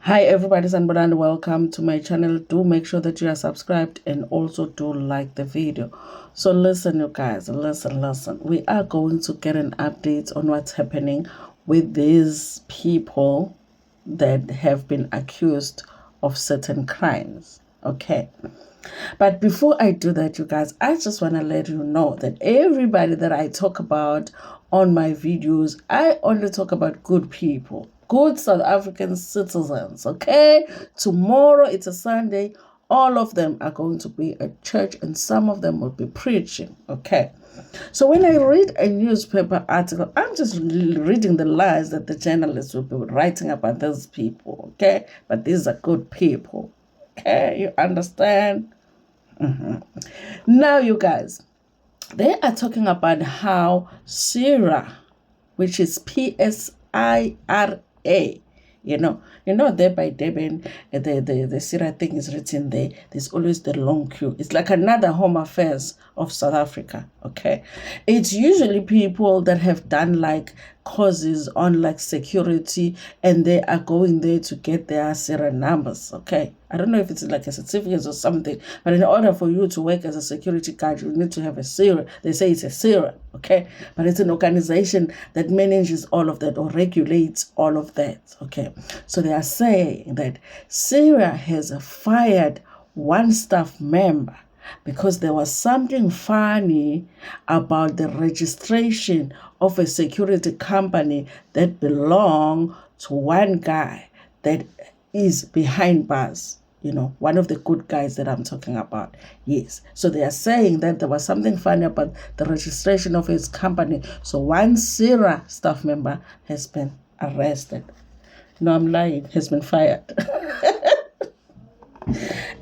Hi everybody, and welcome to my channel. Do make sure that you are subscribed and also do like the video. So listen, you guys, listen. We are going to get an update on what's happening with these people that have been accused of certain crimes. Okay. But before I do that, you guys, I just want to let you know that everybody that I talk about on my videos, I only talk about good people, good South African citizens, okay? Tomorrow, it's a Sunday. All of them are going to be at church and some of them will be preaching, okay? So when I read a newspaper article, I'm just reading the lies that the journalists will be writing about these people, okay? But these are good people, okay? You understand? Now, you guys, they are talking about how Syria, which is PSIRA, there by Durban, the Syria thing is written there. There's always the long queue. It's like another Home Affairs of South Africa. Okay, it's usually people that have done like causes on like security, and they are going there to get their Syria numbers. Okay, I don't know if it's like a certificate or something, but in order for you to work as a security guard, you need to have a Syria. They say it's a Syria, okay? But it's an organization that manages all of that or regulates all of that, okay? So they are saying that Syria has fired one staff member because there was something funny about the registration of a security company that belonged to one guy that is behind bars. One of the good guys that I'm talking about. Yes. So they are saying that there was something funny about the registration of his company. So one Syria staff member has been arrested. No, I'm lying. Has been fired.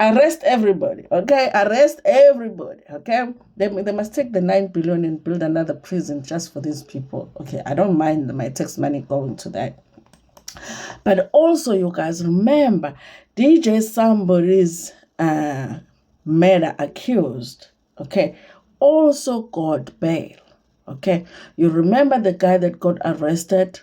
Arrest everybody, okay? Arrest everybody, okay? They must take the 9 billion and build another prison just for these people. Okay, I don't mind my tax money going to that. But also, you guys, remember, DJ somebody's murder accused, okay, also got bail, okay? You remember the guy that got arrested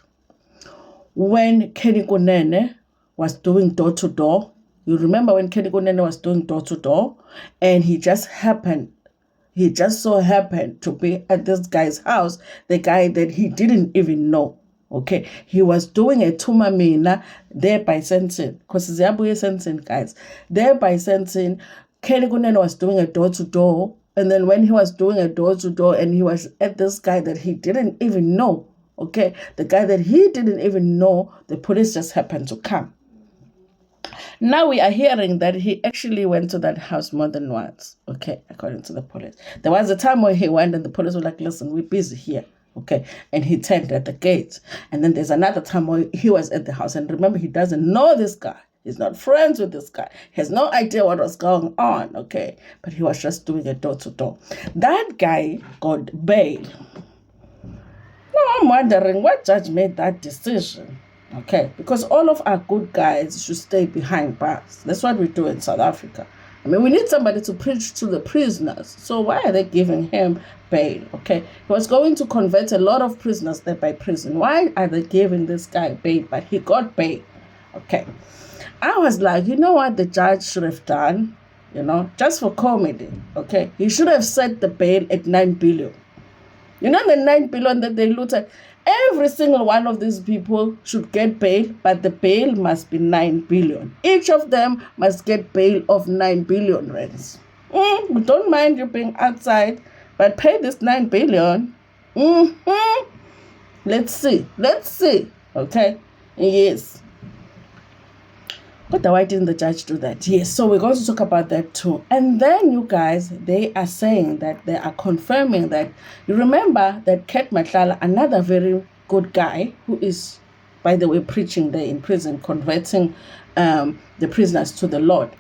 when Kenny Kunene was doing door-to-door? You remember when Kenny Kunene was doing door-to-door? And he just so happened to be at this guy's house, the guy that he didn't even know. Okay, he was doing a tumamina there by Sentin, because Ziabuye Sentin, guys. There by Sentin, Kenny Kunene was doing a door-to-door, and then when he was doing a door-to-door and he was at this guy that he didn't even know, okay, the guy that he didn't even know, the police just happened to come. Now we are hearing that he actually went to that house more than once, okay, according to the police. There was a time where he went and the police were like, listen, we're busy here. Okay, and he turned at the gate. And then there's another time where he was at the house. And remember, he doesn't know this guy. He's not friends with this guy. He has no idea what was going on, okay? But he was just doing a door-to-door. That guy got bail. Now I'm wondering what judge made that decision, okay? Because all of our good guys should stay behind bars. That's what we do in South Africa. I mean, we need somebody to preach to the prisoners. So why are they giving him bail? Okay, he was going to convert a lot of prisoners there by prison. Why are they giving this guy bail? But he got bail. Okay, I was like, you know what the judge should have done? Just for comedy. Okay, he should have set the bail at 9 billion. The 9 billion that they looted. Every single one of these people should get bail, but the bail must be 9 billion. Each of them must get bail of 9 billion rands. We don't mind you being outside, but pay this 9 billion. Let's see. Okay? Yes. But why didn't the judge do that? Yes, so we're going to talk about that too. And then, you guys, they are saying that they are confirming that, you remember that Matlala, another very good guy who is, by the way, preaching there in prison, converting the prisoners to the Lord.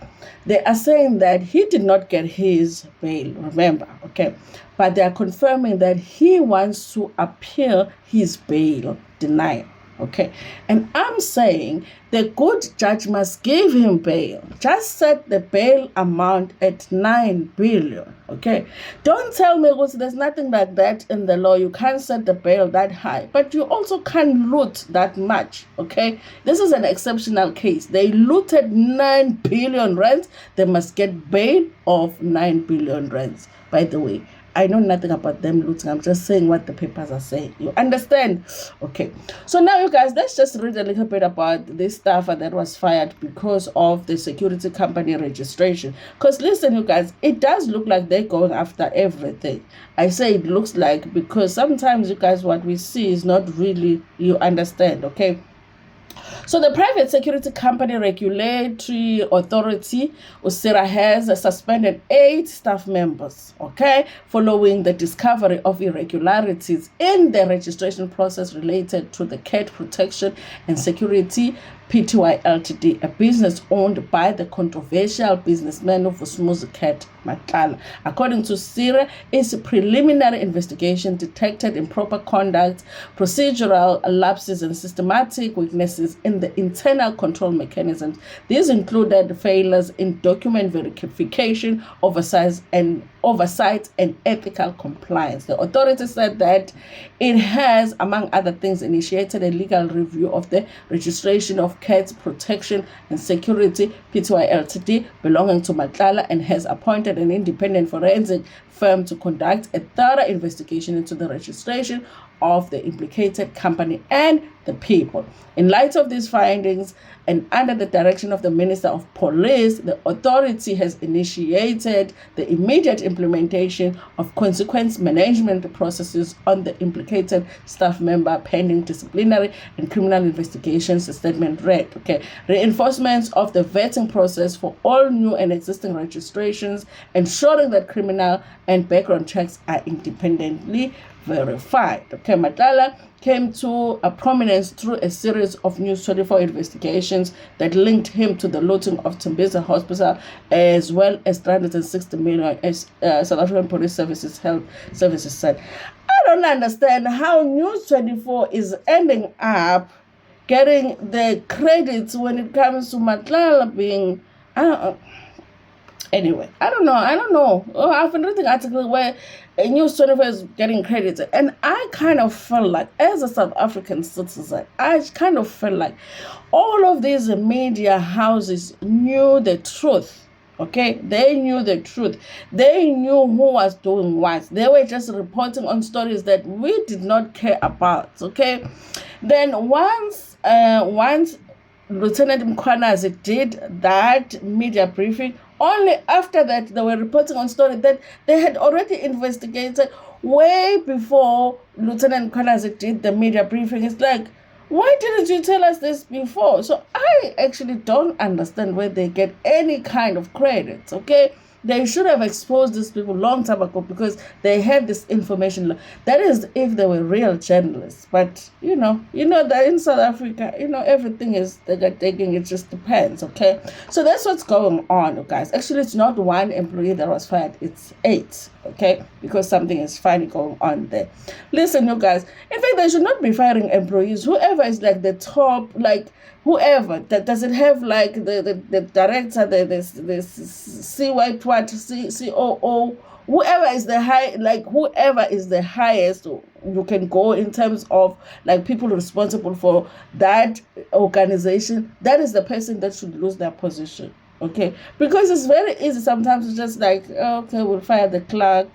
They are saying that he did not get his bail, remember, okay? But they are confirming that he wants to appeal his bail denial. Okay, and I'm saying the good judge must give him bail. Just set the bail amount at 9 billion. Okay, don't tell me because there's nothing like that in the law. You can't set the bail that high, but you also can't loot that much. Okay, this is an exceptional case. They looted 9 billion rands. They must get bail of 9 billion rands. By the way, I know nothing about them looting. I'm just saying what the papers are saying. You understand? Okay. So now, you guys, let's just read a little bit about this staffer that was fired because of the security company registration. Because listen, you guys, it does look like they're going after everything. I say it looks like because sometimes, you guys, what we see is not really, you understand, okay? So the Private Security Company Regulatory Authority, USIRA, has suspended 8 staff members, okay, following the discovery of irregularities in the registration process related to the Cat Protection and Security Pty Ltd, a business owned by the controversial businessman of Usmuzi Cat Matlala. According to USIRA, its preliminary investigation detected improper conduct, procedural lapses, and systematic weaknesses in the internal control mechanisms. These included failures in document verification, oversight, and ethical compliance. The authority said that it has, among other things, initiated a legal review of the registration of Cats Protection and Security Pty Ltd belonging to Matlala and has appointed an independent forensic firm to conduct a thorough investigation into the registration of the implicated company and the people. In light of these findings, and under the direction of the Minister of Police, the authority has initiated the immediate implementation of consequence management processes on the implicated staff member pending disciplinary and criminal investigations, the statement read. Okay, reinforcements of the vetting process for all new and existing registrations, ensuring that criminal and background checks are independently verified. Okay, Matlala came to a prominence through a series of News 24 investigations that linked him to the looting of Tembisa Hospital, as well as 360 million as South African Police Services Health Services said. I don't understand how News 24 is ending up getting the credits when it comes to Matlala being anyway, I don't know. Oh, I've been reading an article where News 24 is getting credit, and I kind of felt like, as a South African citizen, I kind of felt like all of these media houses knew the truth. Okay, they knew the truth. They knew who was doing what. They were just reporting on stories that we did not care about. Okay, then once Lieutenant Mkhwanazi did that media briefing, only after that they were reporting on stories that they had already investigated way before Lieutenant Mkhwanazi did the media briefing. It's like, why didn't you tell us this before? So I actually don't understand where they get any kind of credit, okay? They should have exposed these people long time ago because they had this information. That is if they were real journalists. But, you know that in South Africa, everything is, they're taking, it just depends, okay? So that's what's going on, guys. Actually, it's not one employee that was fired. It's 8, okay? Because something is finally going on there. Listen, you guys. In fact, they should not be firing employees. Whoever is like the top, like, whoever that doesn't have like the director, the COO, whoever is the highest you can go in terms of like people responsible for that organization, that is the person that should lose their position. Okay, because it's very easy sometimes to just like, okay, we'll fire the clerk,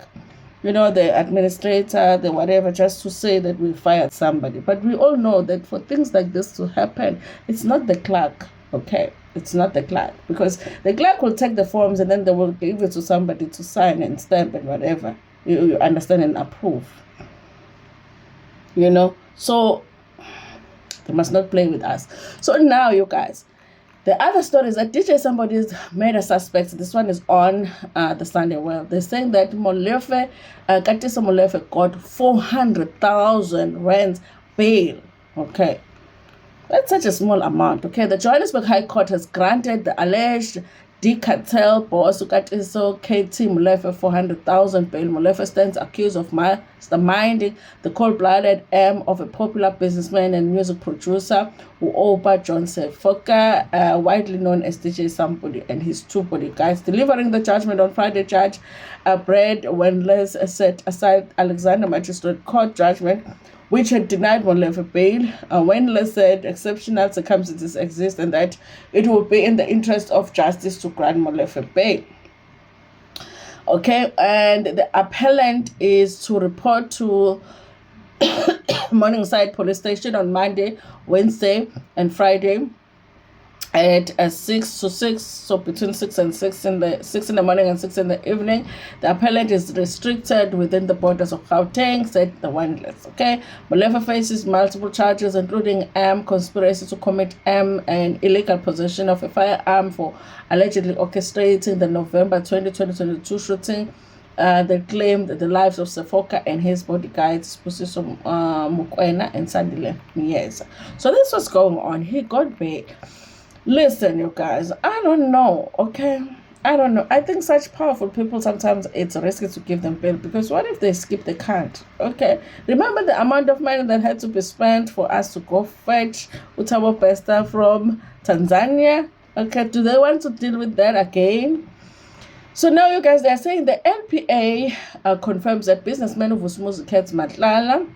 the administrator, the whatever, just to say that we fired somebody. But we all know that for things like this to happen, it's not the clerk, okay? It's not the clerk, because the clerk will take the forms and then they will give it to somebody to sign and stamp and whatever, you understand, and approve, So they must not play with us. So now, you guys, the other story is that DJ Somebody's made a suspect. This one is on the Sunday World. They're saying that Kateso Molefe got 400,000 rands bail. Okay. That's such a small amount. Okay. The Johannesburg High Court has granted the alleged D-Cartel boss Kateso Molefe 400,000 bail. Molefe stands accused of masterminding the cold-blooded aim of a popular businessman and music producer, Uoba Johnson Foka, widely known as DJ Somebody, and his two bodyguards. Delivering the judgment on Friday, Judge Brad Wendles set aside Alexander Magistrate Court judgment, which had denied Molefe bail. Wendler said exceptional circumstances exist and that it would be in the interest of justice to grant Molefe bail. Okay, and the appellant is to report to Morningside Police Station on Monday, Wednesday, and Friday at 6 to 6, so between 6 and 6 in the morning and 6 in the evening. The appellant is restricted within the borders of Gauteng, said the Wendlers. Okay, Molefe faces multiple charges, including conspiracy to commit and illegal possession of a firearm for allegedly orchestrating the November 2022 shooting that claimed the lives of Sefoka and his bodyguards, Pusiso Mukwena and Sandile. Yes, so this was going on. He got bail. Listen, you guys, I don't know, okay? I don't know. I think such powerful people, sometimes it's risky to give them bail, because what if they skip the count, okay? Remember the amount of money that had to be spent for us to go fetch Utabo Pesta from Tanzania, okay? Do they want to deal with that again? So now, you guys, they're saying the NPA confirms that businessman Vusumuzi Matlala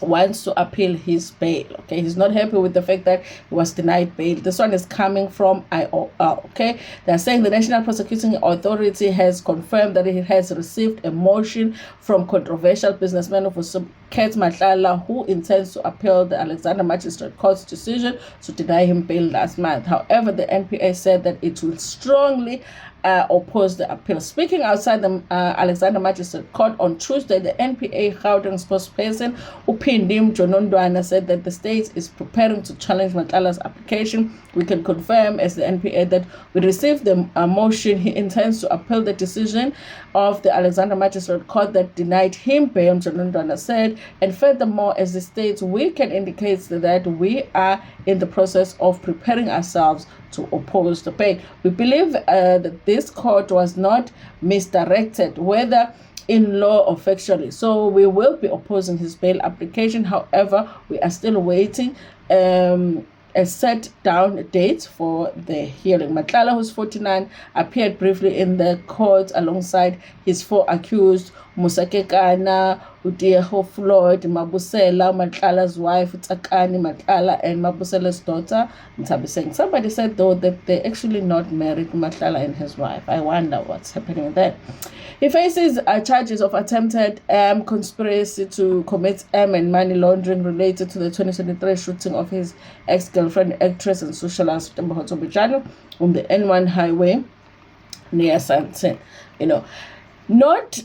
wants to appeal his bail. Okay, he's not happy with the fact that he was denied bail. This one is coming from IOL. Okay, they're saying the National Prosecuting Authority has confirmed that it has received a motion from controversial businessman of Matlala, who intends to appeal the Alexander Magistrate Court's decision to deny him bail last month. However, the NPA said that it will strongly oppose the appeal. Speaking outside the Alexander Magistrate Court on Tuesday, the NPA Gauteng spokesperson Upindim Jonondwana said that the state is preparing to challenge Matlala's application. We can confirm as the NPA that we received the motion. He intends to appeal the decision of the Alexander Magistrate Court that denied him bail, Jonondwana said. And furthermore, as the state, we can indicate that we are in the process of preparing ourselves to oppose the bail. We believe that this court was not misdirected, whether in law or factually. So we will be opposing his bail application. However, we are still waiting a set down date for the hearing. Matlala, who's 49, appeared briefly in the court alongside his four accused, Musakekana, Udieho Floyd, Mabusela, Matlala's wife, Tsakani Matlala, and Mabusela's daughter, Ntabiseng. Somebody said, though, that they're actually not married, Matlala and his wife. I wonder what's happening there. He faces charges of attempted conspiracy to commit and money laundering related to the 2023 shooting of his ex-girlfriend, actress and socialist Tembohoto Bijano on the N1 highway near Santin. You know, not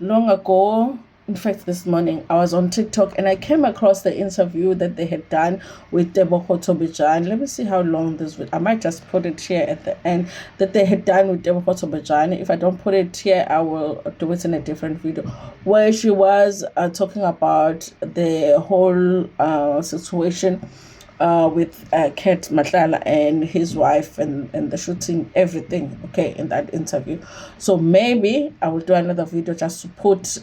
long ago, in fact, this morning, I was on TikTok and I came across the interview that they had done with Tembohoto Bijano. Let me see how long this was. I might just put it here at the end, that they had done with Tembohoto Bijano. If I don't put it here, I will do it in a different video, where she was talking about the whole situation with Kateso Molefe and his wife and the shooting, everything, okay, in that interview. So maybe I will do another video just to put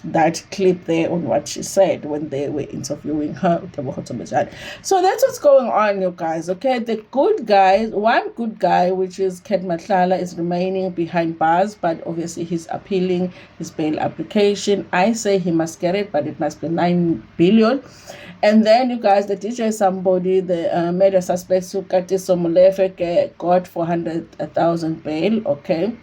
that clip there on what she said when they were interviewing her. So that's what's going on, you guys, okay? The good guys, one good guy, which is Kateso Molefe, is remaining behind bars, but obviously he's appealing his bail application. I say he must get it, but it must be 9 billion. And then, you guys, the DJ Somebody, the murder suspect, Kateso Molefe, got 400,000 bail, okay,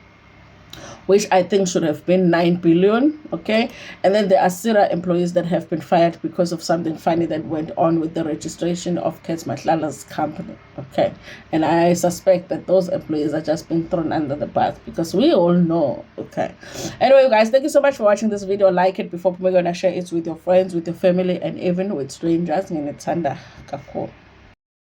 which I think should have been 9 billion, okay? And then there are Sira employees that have been fired because of something funny that went on with the registration of Kateso Motlala's company, okay? And I suspect that those employees are just being thrown under the bus because we all know, okay? Anyway, you guys, thank you so much for watching this video. Like it before we're going to share it with your friends, with your family, and even with strangers. Nginethanda kakhulu.